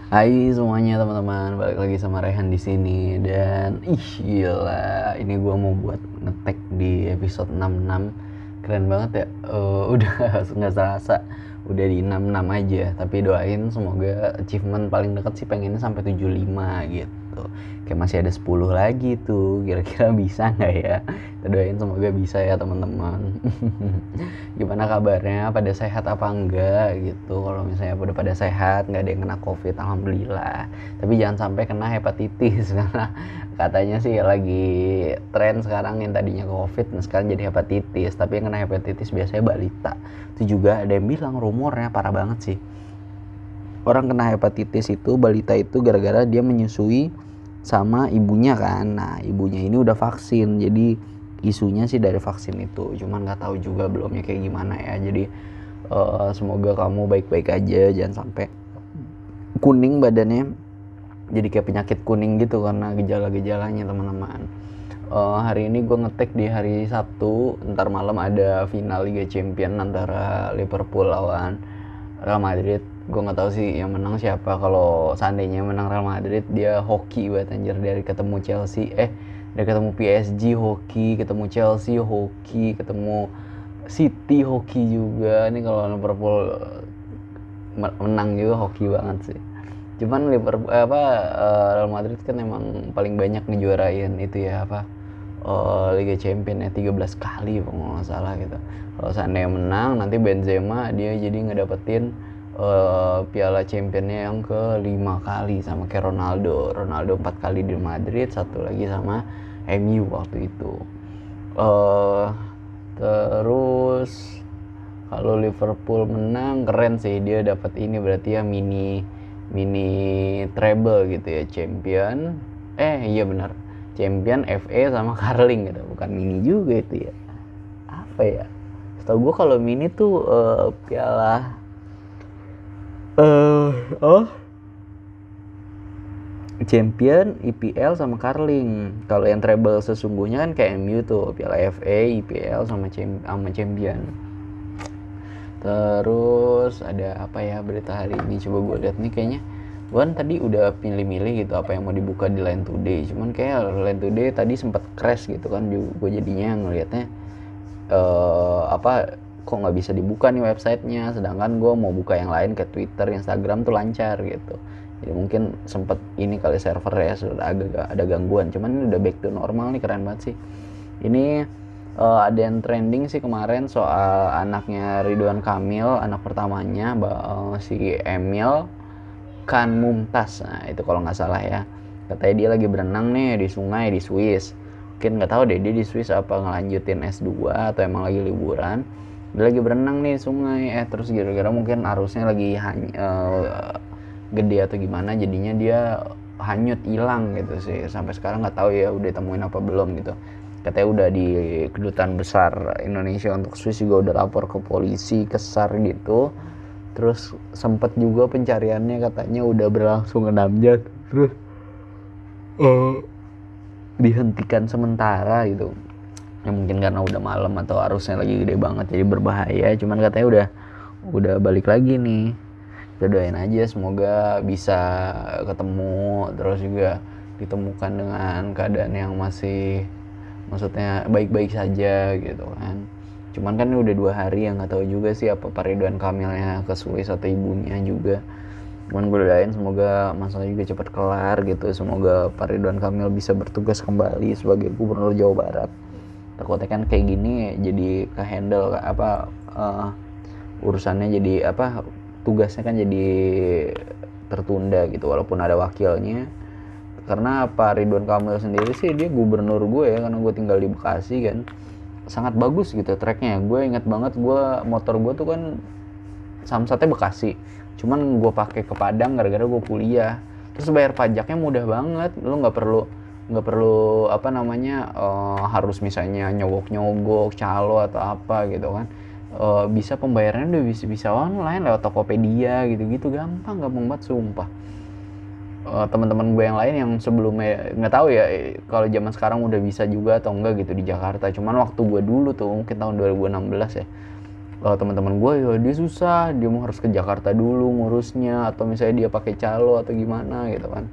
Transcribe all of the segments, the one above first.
Hai semuanya teman-teman, balik lagi sama Rehan di sini dan gila, ini gua mau buat ngetek di episode 66. Keren banget ya. Udah nggak serasa udah di 66 aja, tapi doain semoga achievement paling deket sih pengennya sampai 75 gitu. Kayak masih ada 10 lagi tuh, kira-kira bisa nggak ya? Kita doain semoga bisa ya teman-teman. Gimana kabarnya, pada sehat apa enggak gitu? Kalau misalnya udah pada sehat, nggak ada yang kena covid, alhamdulillah. Tapi jangan sampai kena hepatitis karena katanya sih lagi tren sekarang yang tadinya covid, nah sekarang jadi hepatitis. Tapi yang kena hepatitis biasanya balita. Itu juga ada yang bilang rumornya parah banget sih, orang kena hepatitis itu balita itu gara-gara dia menyusui sama ibunya kan. Nah ibunya ini udah vaksin, jadi isunya sih dari vaksin itu, cuman nggak tahu juga belumnya kayak gimana ya. Jadi semoga kamu baik-baik aja, jangan sampai kuning badannya jadi kayak penyakit kuning gitu karena gejala-gejalanya teman-teman. Hari ini gue ngetek di hari Sabtu, ntar malam ada final Liga Champion antara Liverpool lawan Real Madrid. Gue nggak tahu sih yang menang siapa. Kalau seandainya menang Real Madrid, dia hoki banget anjir, dari ketemu Chelsea, dari ketemu PSG hoki, ketemu Chelsea hoki, ketemu City hoki juga. Ini kalau Liverpool menang juga hoki banget sih. Cuman Liverpool Real Madrid kan emang paling banyak ngejuarain itu ya, Liga Champions ya, 13 kali kalau nggak salah gitu. Kalau seandainya menang nanti Benzema dia jadi ngedapetin Piala Championnya yang ke 5 kali sama kayak Ronaldo 4 kali di Madrid, satu lagi sama MU waktu itu. eh Terus kalau Liverpool menang keren sih, dia dapat ini berarti ya mini mini treble gitu ya, champion, iya benar, champion, FA sama Carling gitu, bukan mini juga itu ya. Apa ya, setahu gue kalau mini tuh piala eh oh champion, EPL sama Carling. Kalau yang treble sesungguhnya kan kayak MU tuh, piala FA, EPL sama champion. Terus ada apa ya berita hari ini, coba gue lihat nih. Kayaknya gue kan tadi udah pilih-milih gitu apa yang mau dibuka di Line Today, cuman kayak Line Today tadi sempat crash gitu kan. Gue jadinya ngelihatnya kok nggak bisa dibuka nih websitenya, sedangkan gue mau buka yang lain kayak Twitter, Instagram tuh lancar gitu. Jadi mungkin sempet ini kali server ya sudah agak ada gangguan, cuman ini udah back to normal nih, keren banget sih. Ini ada yang trending sih kemarin soal anaknya Ridwan Kamil, anak pertamanya, si Emil Kan Mumtaz. Nah itu kalau nggak salah ya, katanya dia lagi berenang nih di sungai di Swiss. Mungkin nggak tahu deh dia di Swiss apa ngelanjutin S2 atau emang lagi liburan. Dia lagi berenang nih di sungai, terus gara-gara mungkin arusnya lagi gede atau gimana, jadinya dia hanyut hilang gitu sih. Sampai sekarang nggak tahu ya udah temuin apa belum gitu. Katanya udah di kedutaan besar Indonesia untuk Swiss juga udah lapor ke polisi, ke SAR gitu. Terus sempet juga pencariannya katanya udah berlangsung 6 jam, terus dihentikan sementara gitu. Ya mungkin karena udah malam atau arusnya lagi gede banget jadi berbahaya, cuman katanya udah balik lagi nih. Kita doain aja semoga bisa ketemu, terus juga ditemukan dengan keadaan yang masih, maksudnya baik-baik saja gitu kan. Cuman kan ini udah 2 hari ya, nggak tahu juga sih apa Pak Ridwan Kamilnya ke Swiss atau ibunya juga. Cuman gue doain semoga masalah juga cepat kelar gitu. Semoga Pak Ridwan Kamil bisa bertugas kembali sebagai Gubernur Jawa Barat. Takutnya kan kayak gini jadi ke handle urusannya, jadi tugasnya kan jadi tertunda gitu walaupun ada wakilnya. Karena Pak Ridwan Kamil sendiri sih dia gubernur gue ya, karena gue tinggal di Bekasi kan. Sangat bagus gitu treknya. Gue ingat banget, motor gue tuh kan samsatnya Bekasi, cuman gue pakai ke Padang gara-gara gue kuliah. Terus bayar pajaknya mudah banget, lo nggak perlu harus misalnya nyogok calo atau apa gitu kan. Bisa pembayarannya udah bisa online lewat Tokopedia gitu-gitu, gampang banget sumpah. Teman-teman gue yang lain yang sebelumnya nggak tahu ya kalau zaman sekarang udah bisa juga atau enggak gitu di Jakarta. Cuman waktu gue dulu tuh mungkin tahun 2016 ya, teman-teman gue ya dia susah, dia mau harus ke Jakarta dulu ngurusnya, atau misalnya dia pakai calo atau gimana gitu kan.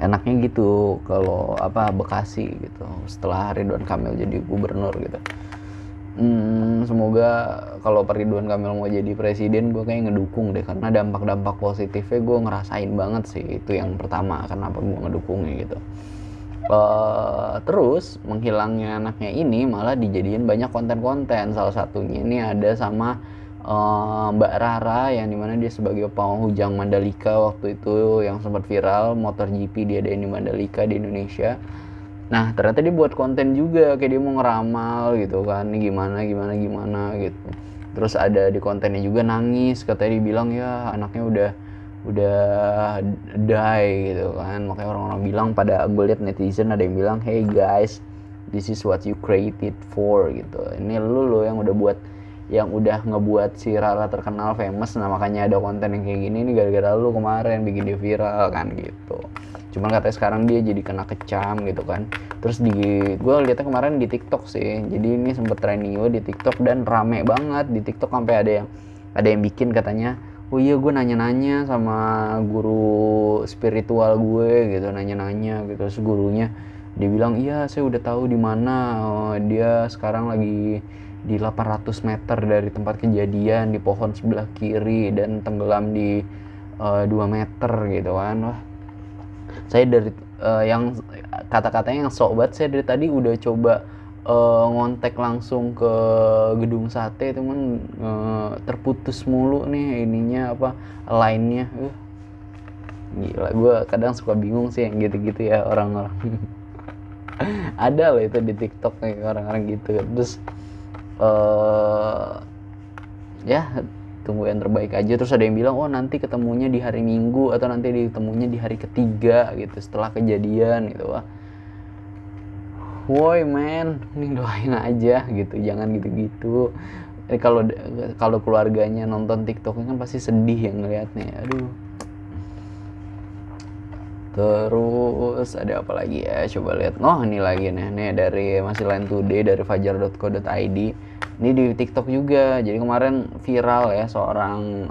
Enaknya gitu kalau Bekasi gitu setelah Ridwan Kamil jadi gubernur gitu. Semoga kalau Pak Ridwan Kamil mau jadi presiden gue kayak ngedukung deh, karena dampak-dampak positifnya gue ngerasain banget sih. Itu yang pertama kenapa gue ngedukungnya gitu. Terus menghilangnya anaknya ini malah dijadiin banyak konten-konten. Salah satunya ini ada sama Mbak Rara, yang dimana dia sebagai pawang Mandalika waktu itu yang sempat viral, MotoGP diadain di Mandalika di Indonesia. Nah ternyata dia buat konten juga, kayak dia mau ngeramal gitu kan, ini gimana gitu. Terus ada di kontennya juga nangis, katanya dibilang ya anaknya udah die gitu kan. Makanya orang-orang bilang, pada gue liat netizen ada yang bilang, hey guys, this is what you created for gitu. Ini lu yang udah ngebuat si Rara terkenal famous. Nah makanya ada konten yang kayak gini nih gara-gara lu kemarin bikin dia viral kan gitu. Cuman katanya sekarang dia jadi kena kecam gitu kan. Terus gue liatnya kemarin di TikTok sih. Jadi ini sempet trending di TikTok dan rame banget di TikTok, sampai ada yang bikin katanya, oh iya gue nanya-nanya sama guru spiritual gue gitu, nanya-nanya gitu. Terus gurunya dia bilang, iya saya udah tahu di mana, dia sekarang lagi di 800 meter dari tempat kejadian, di pohon sebelah kiri, dan tenggelam di 2 meter gitu kan. Wah, saya dari yang kata-katanya yang sok banget, saya dari tadi udah coba ngontek langsung ke gedung sate, cuman terputus mulu nih ininya line-nya. Gila, gue kadang suka bingung sih yang gitu-gitu ya orang-orang. Ada loh itu di TikTok nih orang-orang gitu. Terus ya tunggu yang terbaik aja. Terus ada yang bilang, oh nanti ketemunya di hari Minggu, atau nanti ditemunya di hari ketiga gitu setelah kejadian gitu. Wah, woi men, ini doain aja gitu, jangan gitu-gitu. Kalau keluarganya nonton TikToknya kan pasti sedih yang ngeliatnya. Aduh. Terus ada apa lagi ya, coba lihat. Oh ini lagi nih dari masih Line Today, dari fajar.co.id. Ini di TikTok juga. Jadi kemarin viral ya seorang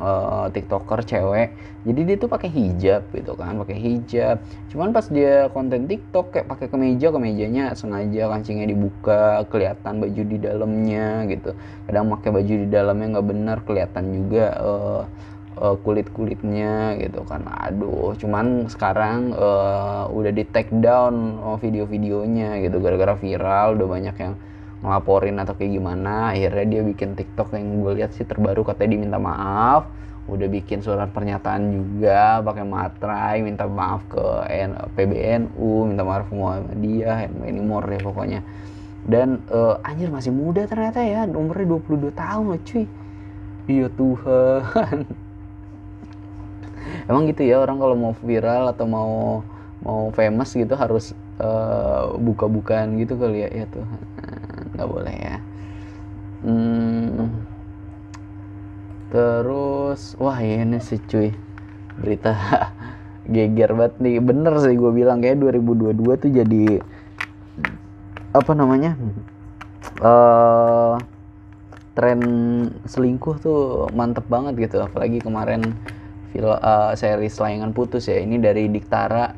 TikToker cewek. Jadi dia tuh pakai hijab gitu kan, pakai hijab. Cuman pas dia konten TikTok kayak pakai kemejanya sengaja kancingnya dibuka, kelihatan baju di dalamnya gitu. Kadang pakai baju di dalamnya nggak benar, kelihatan juga kulit-kulitnya gitu kan. Aduh, cuman sekarang udah di take down video-videonya gitu gara-gara viral, udah banyak yang ngelaporin atau kayak gimana. Akhirnya dia bikin TikTok yang gue lihat sih terbaru, katanya diminta maaf, udah bikin surat pernyataan juga pakai materai, minta maaf ke PBNU, minta maaf ke Muhammadiyah, anymore ya pokoknya. Dan anjir masih muda ternyata ya, umurnya 22 tahun loh cuy. Iya Tuhan. Emang gitu ya orang kalau mau viral atau mau famous gitu harus buka-bukaan gitu kali ya tuh. Nggak boleh ya. Terus wah ini sih cuy, berita geger banget nih. Bener sih gue bilang, kayak 2022 tuh jadi tren selingkuh tuh mantep banget gitu. Apalagi kemarin series Layangan Putus ya, ini dari Diktara,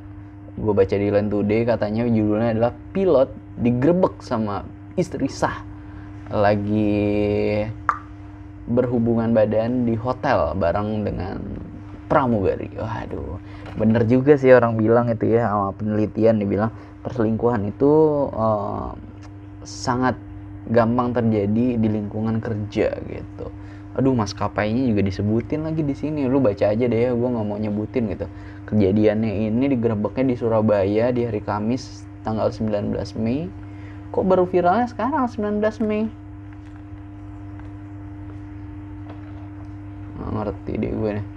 gue baca di Line Today, katanya judulnya adalah pilot digerebek sama istri sah lagi berhubungan badan di hotel bareng dengan pramugari. Waduh, bener juga sih orang bilang itu ya, sama penelitian dibilang perselingkuhan itu sangat gampang terjadi di lingkungan kerja gitu. Aduh, maskapainya juga disebutin lagi di sini. Lu baca aja deh ya, gue nggak mau nyebutin gitu. Kejadiannya ini digerebeknya di Surabaya di hari Kamis tanggal 19 Mei. Kok baru viralnya sekarang 19 Mei? Nggak ngerti deh gue nih.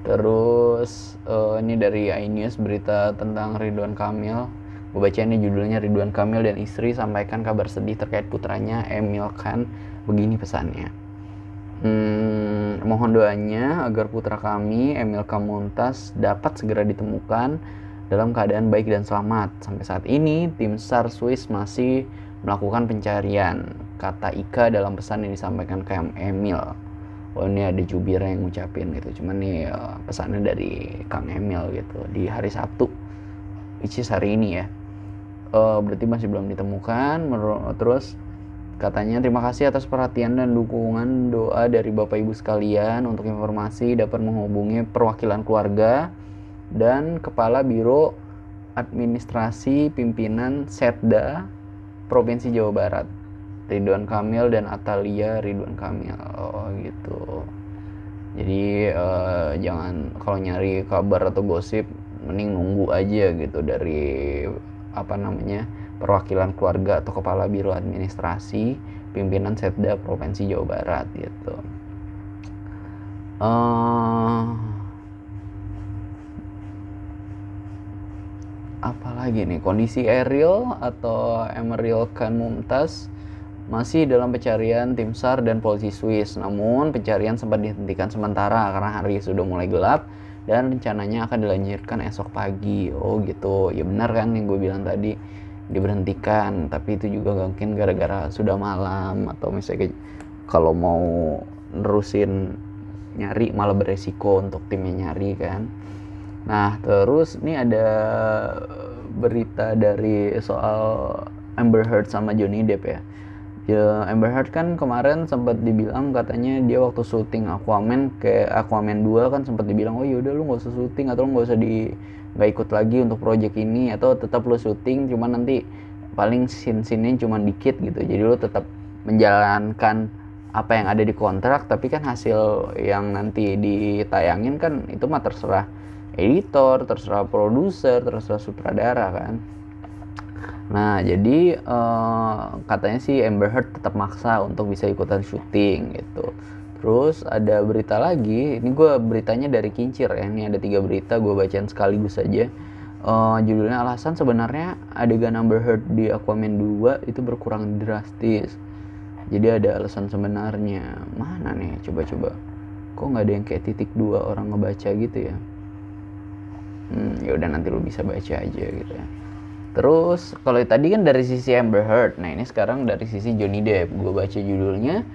Terus ini dari iNews, berita tentang Ridwan Kamil. Gue baca ini judulnya, Ridwan Kamil dan istri sampaikan kabar sedih terkait putranya Emil Khan. Begini pesannya. Mohon doanya agar putra kami Emil Khan Mumtaz dapat segera ditemukan dalam keadaan baik dan selamat. Sampai saat ini tim SAR Swiss masih melakukan pencarian, kata Ika dalam pesan yang disampaikan ke Emil. Oh ini ada jubir yang ngucapin gitu, cuman nih pesannya dari Kang Emil gitu di hari Sabtu, which is hari ini ya. Berarti masih belum ditemukan. Terus katanya terima kasih atas perhatian dan dukungan doa dari Bapak Ibu sekalian. Untuk informasi dapat menghubungi perwakilan keluarga dan Kepala Biro Administrasi Pimpinan Setda Provinsi Jawa Barat, Ridwan Kamil dan Atalia Ridwan Kamil. Oh gitu. Jadi jangan kalau nyari kabar atau gosip mending nunggu aja gitu dari perwakilan keluarga atau Kepala Biro Administrasi Pimpinan Setda Provinsi Jawa Barat gitu. Apalagi nih, kondisi Eril atau Emeril Khan Mumtaz masih dalam pencarian tim SAR dan polisi Swiss. Namun pencarian sempat dihentikan sementara karena hari sudah mulai gelap dan rencananya akan dilanjutkan esok pagi. Oh gitu, ya benar kan yang gue bilang tadi, diberhentikan. Tapi itu juga mungkin gara-gara sudah malam, atau misalnya kalau mau nerusin nyari malah beresiko untuk timnya nyari kan. Nah terus ini ada berita dari soal Amber Heard sama Johnny Depp ya. Amber Heard kan kemarin sempat dibilang katanya dia waktu syuting Aquaman 2 kan sempat dibilang oh yaudah lu nggak usah syuting atau lu nggak ikut lagi untuk project ini, atau tetap lu syuting cuman nanti paling scene-nya cuman dikit gitu, jadi lu tetap menjalankan apa yang ada di kontrak, tapi kan hasil yang nanti ditayangin kan itu mah terserah editor, terserah produser, terserah sutradara kan. Nah jadi katanya sih Amber Heard tetap maksa untuk bisa ikutan syuting gitu. Terus ada berita lagi, ini gue beritanya dari Kincir ya, ini ada 3 berita gue bacain sekaligus aja. Judulnya alasan sebenarnya adegan Amber Heard di Aquaman 2 itu berkurang drastis. Jadi ada alasan sebenarnya, mana nih coba-coba, kok nggak ada yang kayak titik 2 orang ngebaca gitu ya. Ya udah nanti lu bisa baca aja gitu ya. Terus kalau tadi kan dari sisi Amber Heard, nah ini sekarang dari sisi Johnny Depp. Gue baca judulnya,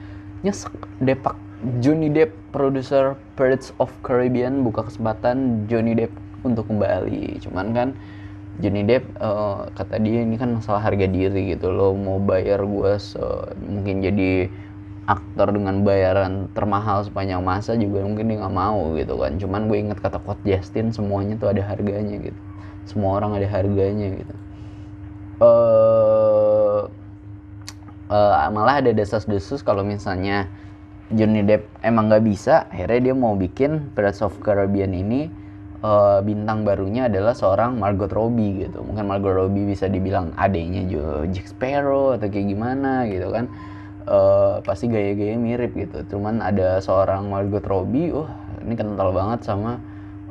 nyesek Depak Johnny Depp, produser Pirates of Caribbean buka kesempatan Johnny Depp untuk kembali. Cuman kan Johnny Depp kata dia ini kan masalah harga diri gitu, lo mau bayar gue mungkin jadi aktor dengan bayaran termahal sepanjang masa juga mungkin dia nggak mau gitu kan. Cuman gue inget kata quote Justin, semuanya tuh ada harganya gitu, semua orang ada harganya gitu. Malah ada desas-desus kalau misalnya Johnny Depp emang nggak bisa, akhirnya dia mau bikin Pirates of Caribbean ini bintang barunya adalah seorang Margot Robbie gitu. Mungkin Margot Robbie bisa dibilang adeknya Jack Sparrow atau kayak gimana gitu kan. Pasti gaya-gaya mirip gitu. Cuman ada seorang Margot Robbie, ini kental banget sama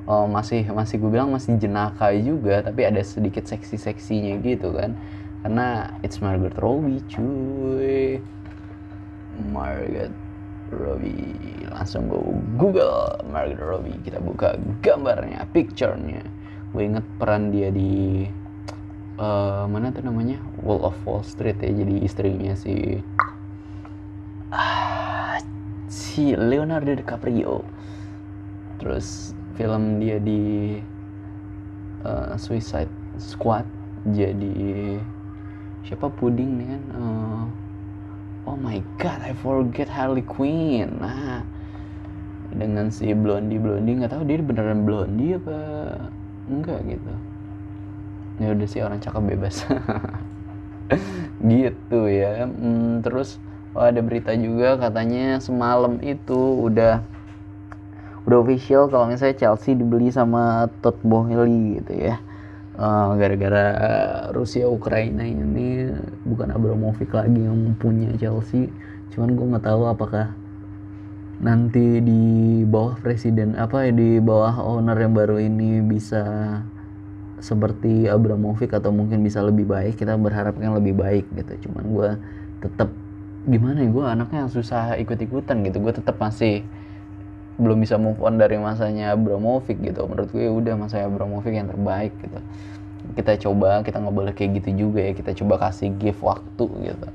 masih gue bilang masih jenaka juga, tapi ada sedikit seksi-seksinya gitu kan. Karena it's Margot Robbie cuy. Margot Robbie, langsung gue Google Margot Robbie, kita buka gambarnya, picture-nya. Gue inget peran dia di mana tuh namanya, Wolf of Wall Street ya, jadi istrinya si Leonardo DiCaprio. Terus film dia di Suicide Squad jadi siapa, Puding nih kan. Oh my god, I forget Harley Quinn. Nah, dengan si Blondie nggak tahu dia beneran Blondie apa enggak gitu. Ya udah sih, orang cakep bebas. Gitu ya. Terus ada berita juga katanya semalam itu udah official kalau misalnya Chelsea dibeli sama Todd Boehly gitu ya. Gara-gara Rusia Ukraina ini bukan Abramovich lagi yang punya Chelsea. Cuman gue nggak tahu apakah nanti di bawah di bawah owner yang baru ini bisa seperti Abramovich atau mungkin bisa lebih baik. Kita berharapnya lebih baik gitu. Cuman gue tetap gimana ya, gue anaknya yang susah ikut-ikutan gitu. Gue tetap masih belum bisa move on dari masanya Abramovich gitu. Menurut gue udah masanya Abramovich yang terbaik gitu. kita coba, kita nggak boleh kayak gitu juga ya, kita coba kasih give waktu gitu,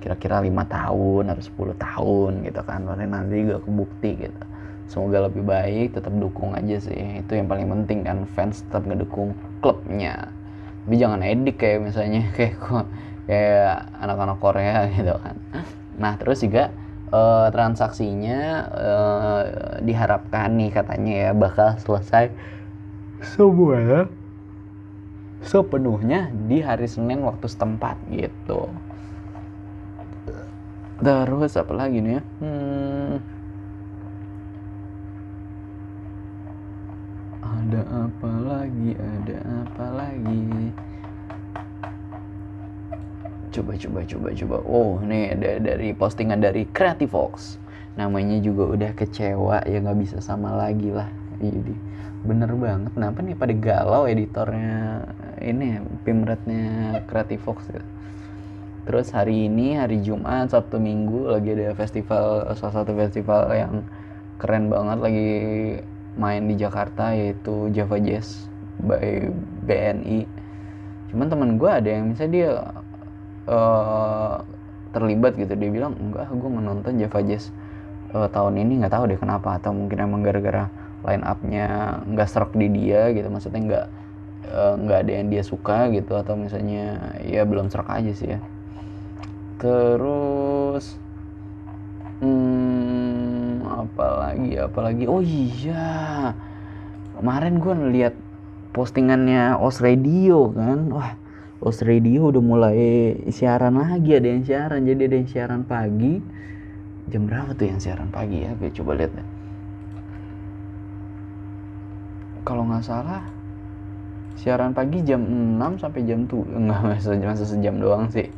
kira-kira 5 tahun atau 10 tahun gitu kan, baru nanti gak kebukti gitu. Semoga lebih baik, tetap dukung aja sih, itu yang paling penting kan, fans tetap ngedukung klubnya, tapi jangan edik kayak misalnya kayak anak-anak Korea gitu kan. Nah terus juga transaksinya diharapkan nih katanya ya bakal selesai semuanya sepenuhnya di hari Senin waktu setempat gitu. Terus apa lagi nih ya? Ada apa lagi? Ada apa lagi? Coba. Oh, nih ada dari postingan dari Creativox. Namanya juga udah kecewa ya, nggak bisa sama lagi lah. Jadi bener banget. Kenapa nih pada galau editornya ini Pimretnya Creativox gitu. Terus hari ini hari Jumat, Sabtu, Minggu lagi ada festival, salah satu festival yang keren banget lagi main di Jakarta, yaitu Java Jazz by BNI. Cuman temen gue ada yang misalnya dia terlibat gitu, dia bilang enggak, gue nonton Java Jazz tahun ini nggak tahu deh kenapa, atau mungkin emang gara-gara line up-nya nggak serak di dia gitu, maksudnya nggak ada yang dia suka gitu, atau misalnya ya belum serak aja sih ya. Terus apalagi oh iya, kemarin gue ngeliat postingannya Os Radio kan. Wah, Os Radio udah mulai siaran lagi, ada yang siaran, jadi ada yang siaran pagi. Jam berapa tuh yang siaran pagi ya? Gue coba lihat deh. Kalau nggak salah siaran pagi jam 6 sampai jam 7. Enggak, masa sejam doang sih.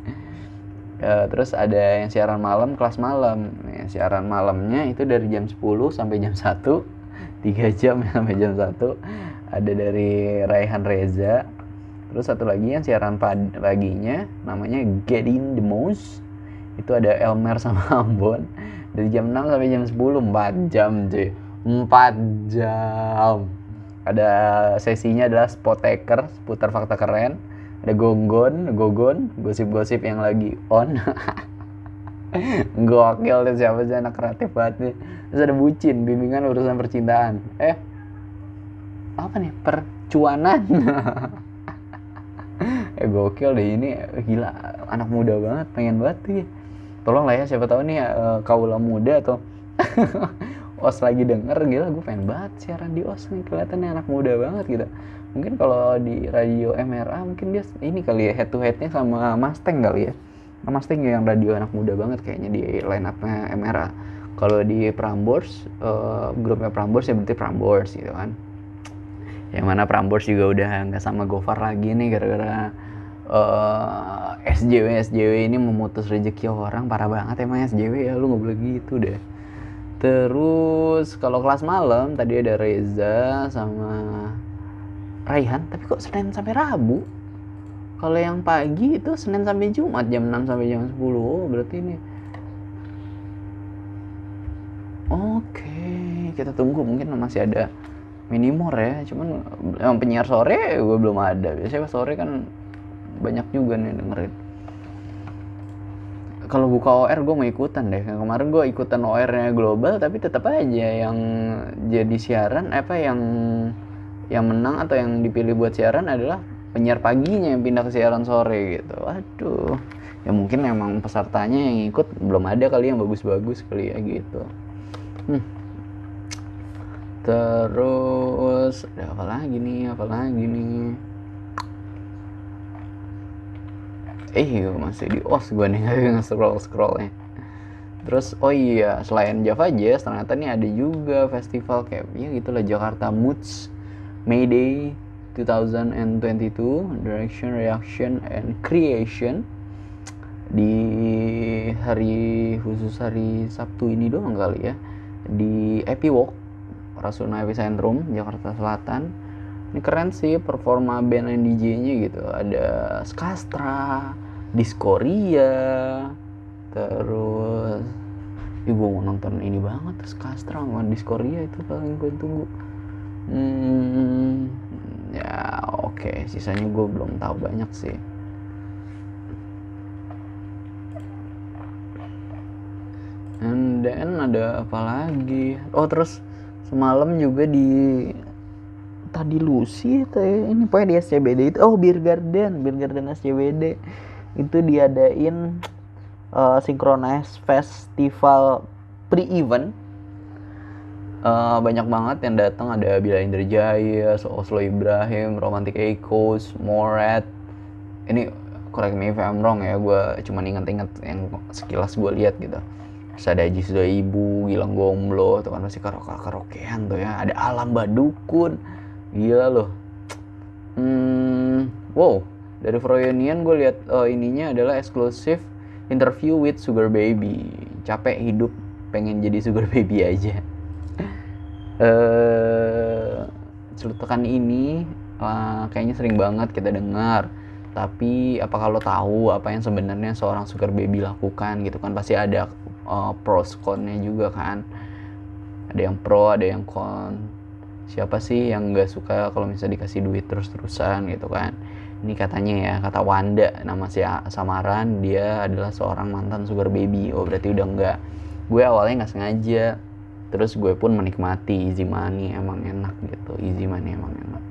Terus ada yang siaran malam, kelas malam. Yang siaran malamnya itu dari jam 10 sampai jam 1, 3 jam sampai jam 1. Ada dari Raihan Reza. Terus satu lagi yang siaran paginya namanya Get In The Most. Itu ada Elmer sama Ambon. Dari jam 6 sampai jam 10, 4 jam cuy. 4 jam. Ada sesinya adalah Spot Taker, seputar fakta keren. Ada Gogon, gosip-gosip yang lagi on. Gokil tuh, siapa sih anak kreatif banget nih. Terus ada Bucin, bimbingan urusan percintaan. Apa nih? Percuanan. Gokil deh ini, gila, anak muda banget, pengen banget tuh. Tolong lah ya, siapa tahu nih kaula muda atau Os lagi denger, gila gue pengen banget siaran di Os nih, kelihatannya anak muda banget gitu. Mungkin kalau di radio MRA mungkin dia ini kali ya, head to headnya sama Mustang kali ya. Mustang yang radio anak muda banget kayaknya di line up-nya MRA. Kalau di Prambors, grupnya Prambors ya berarti Prambors gitu kan. Yang mana Prambors juga udah nggak sama Gofar lagi nih, gara-gara SJW ini memutus rezeki orang, parah banget emang SJW ya, lu nggak boleh gitu deh. Terus kalau kelas malam tadi ada Reza sama Raihan, tapi kok Senin sampai Rabu? Kalau yang pagi itu Senin sampai Jumat jam 6 sampai jam 10. Oh, berarti ini. Oke, kita tunggu, mungkin masih ada Minimor ya. Cuman yang penyiar sore gue belum ada. Biasanya sore kan banyak juga nih dengerin. Kalau buka OR gue mau ikutan deh. Kemarin gue ikutan OR-nya Global, tapi tetap aja yang jadi siaran yang menang atau yang dipilih buat siaran adalah penyiar paginya yang pindah ke siaran sore gitu. Waduh, ya mungkin emang pesertanya yang ikut belum ada kali yang bagus-bagus kali ya gitu. Terus ada apa lagi nih? Masih di Os gue nih nge-scroll-scrollnya. Terus oh iya, selain Java Jazz ternyata nih ada juga festival kayak ya gitulah, Jakarta Moods Mayday 2022 Direction, Reaction, and Creation di khusus hari Sabtu ini doang kali ya, di Epiwalk Rasuna Epicentrum Jakarta Selatan. Ini keren sih performa band and DJ-nya gitu. Ada Skastra, Diskoria, terus gue mau nonton ini banget, Skastra sama Diskoria itu paling gue tunggu. Ya Oke, sisanya gue belum tahu banyak sih. And then ada apa lagi? Oh, terus semalam juga tadi Lucy ini pokoknya di SCBD itu, Beer Garden SCBD itu diadain Synchronize Festival pre-event. Banyak banget yang datang, ada Bila Indrajaya, Oslo Ibrahim, Romantic Echoes, Morat. Ini correct me if I'm wrong ya, gue cuma inget-inget yang sekilas gue lihat gitu. Terus ada Haji Sudah Ibu, Gilang Gomblo, itu kan masih karaokean tuh ya. Ada Alam Badukun, gila loh. Wow, dari Froyonion gue lihat ininya adalah eksklusif interview with Sugar Baby. Capek hidup, pengen jadi Sugar Baby aja. Celutukan ini kayaknya sering banget kita dengar. Tapi apakah lo tahu apa yang sebenarnya seorang Sugar Baby lakukan gitu kan? Pasti ada pros konnya juga kan. Ada yang pro, ada yang con. Siapa sih yang nggak suka kalau misalnya dikasih duit terus-terusan gitu kan? Ini katanya ya, kata Wanda, nama si samaran, dia adalah seorang mantan Sugar Baby. Oh, berarti udah enggak. Gue awalnya nggak sengaja, terus gue pun menikmati. Easy money emang enak gitu, easy money emang enak.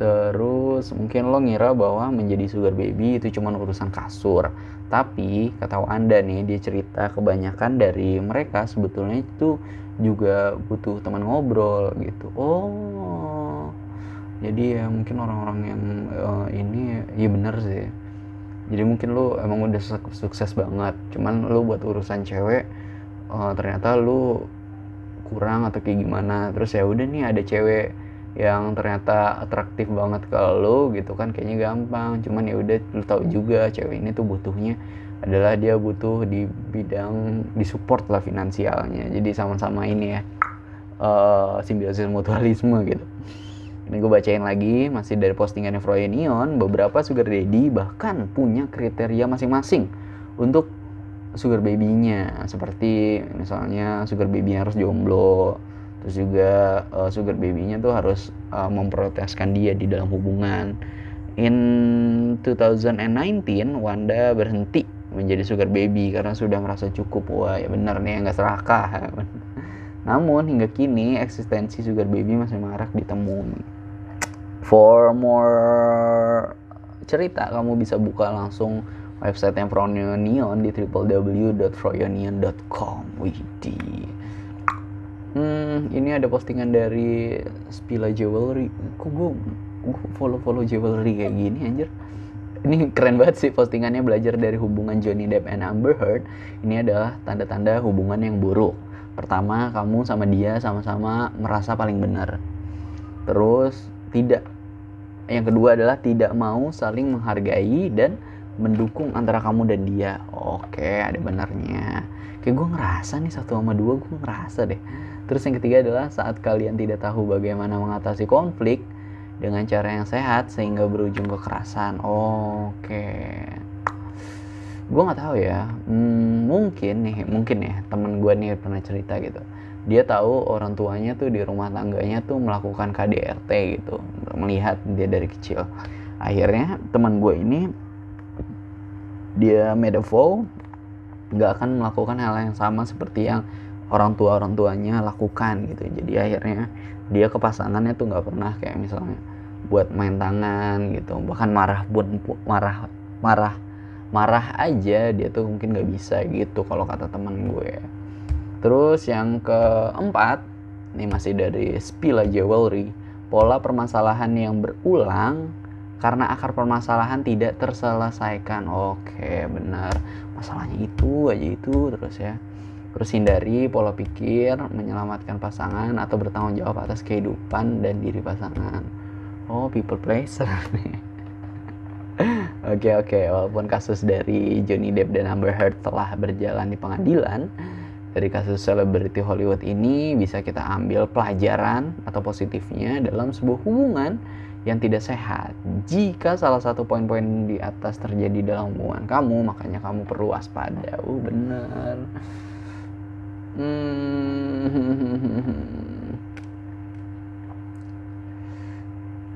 Terus mungkin lo ngira bahwa menjadi Sugar Baby itu cuma urusan kasur. Tapi kata Wanda nih, dia cerita kebanyakan dari mereka sebetulnya itu juga butuh teman ngobrol gitu. Oh, jadi ya mungkin orang-orang yang ini ya bener sih. Jadi mungkin lo emang udah sukses banget, cuman lo buat urusan cewek ternyata lo kurang atau kayak gimana. Terus ya udah nih ada cewek yang ternyata atraktif banget ke lo gitu kan, kayaknya gampang. Cuman ya udah, lo tahu juga cewek ini tuh butuhnya adalah dia butuh di bidang disupport lah finansialnya. Jadi sama-sama ini ya simbiosis mutualisme gitu. Ini gue bacain lagi, masih dari postingannya Froyonion. Beberapa sugar daddy bahkan punya kriteria masing-masing untuk sugar baby-nya. Seperti misalnya sugar baby-nya harus jomblo. Terus juga sugar baby-nya tuh harus memprioritaskan dia di dalam hubungan. In 2019, Wanda berhenti menjadi sugar baby karena sudah merasa cukup. Wah, ya benar nih, nggak serakah. Namun hingga kini eksistensi sugar baby masih marak ditemui. For more cerita, kamu bisa buka langsung website yang Froyonion di www.froyonion.com. Widih. Ini ada postingan dari Spila Jewelry. Kok gue follow Jewelry kayak gini anjir. Ini keren banget sih postingannya, belajar dari hubungan Johnny Depp and Amber Heard. Ini adalah tanda-tanda hubungan yang buruk. Pertama, kamu sama dia sama-sama merasa paling benar. Terus yang kedua adalah tidak mau saling menghargai dan mendukung antara kamu dan dia. Oke, ada benarnya. Kayak gue ngerasa nih 1 sama 2, gue ngerasa deh. Terus yang ketiga adalah saat kalian tidak tahu bagaimana mengatasi konflik dengan cara yang sehat sehingga berujung kekerasan. Oke. Gue nggak tahu ya. Mungkin ya temen gue nih pernah cerita gitu. Dia tahu orang tuanya tuh di rumah tangganya tuh melakukan KDRT gitu, melihat dia dari kecil. Akhirnya teman gue ini, dia made a vow nggak akan melakukan hal yang sama seperti yang orang tuanya lakukan gitu. Jadi akhirnya dia ke pasangannya tuh nggak pernah kayak misalnya buat main tangan gitu, bahkan marah aja dia tuh mungkin nggak bisa gitu kalau kata teman gue. Terus yang keempat, ini masih dari Spila Jewelry, pola permasalahan yang berulang karena akar permasalahan tidak terselesaikan. Oke, benar. Masalahnya itu aja itu terus ya. Terus hindari pola pikir menyelamatkan pasangan atau bertanggung jawab atas kehidupan dan diri pasangan. Oh, people pleaser nih. Oke. Walaupun kasus dari Johnny Depp dan Amber Heard telah berjalan di pengadilan, dari kasus selebriti Hollywood ini bisa kita ambil pelajaran atau positifnya dalam sebuah hubungan yang tidak sehat. Jika salah satu poin-poin di atas terjadi dalam hubungan kamu, makanya kamu perlu waspada. Bener.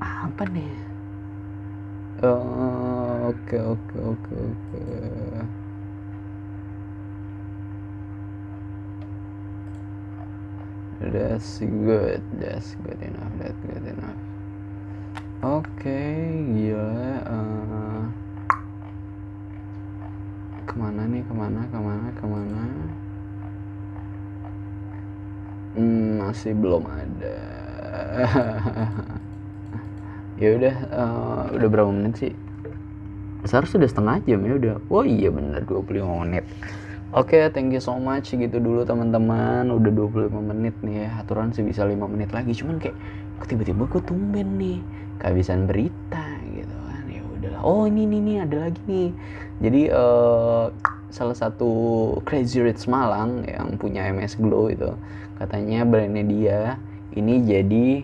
Apa nih? Oke oke oke oke. That's good enough, that's good enough. Oke, gila. Kemana nih, kemana? Masih belum ada. Ya udah berapa menit sih? Seharusnya sudah setengah jam ya udah. Oh iya bener 25 menit. Oke, thank you so much. Gitu dulu teman-teman. Udah 25 menit nih ya. Aturan sih bisa 5 menit lagi. Cuman kayak tiba-tiba gue tumben nih kehabisan berita gitu kan. Ya udahlah. Oh ini ada lagi nih. Jadi salah satu Crazy Rich Malang yang punya MS Glow itu katanya brandnya dia ini jadi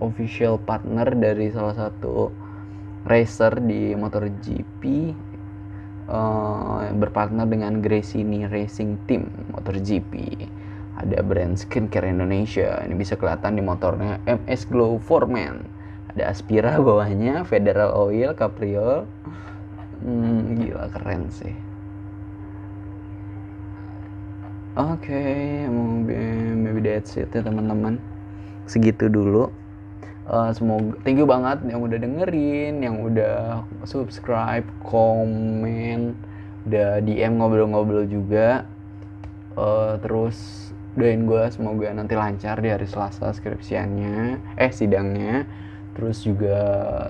official partner dari salah satu racer di MotoGP, berpartner dengan Gresini Racing Team MotoGP. Ada brand skincare Indonesia, ini bisa kelihatan di motornya MS Glow 4Man. Ada Aspira bawahnya, Federal Oil, Capriol. Gila keren sih. Oke, maybe that's it ya teman-teman. Segitu dulu. Semoga thank you banget yang udah dengerin, yang udah subscribe, komen, udah DM ngobrol-ngobrol juga. Terus doain gue semoga nanti lancar di hari Selasa skripsiannya, sidangnya. Terus juga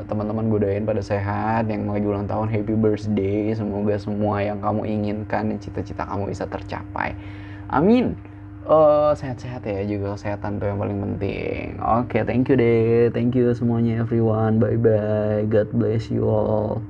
teman-teman gue doain pada sehat, yang lagi ulang tahun happy birthday. Semoga semua yang kamu inginkan dan cita-cita kamu bisa tercapai. Amin. Sehat-sehat ya, juga kesehatan tuh yang paling penting. Oke, thank you deh. Thank you semuanya everyone. Bye bye. God bless you all.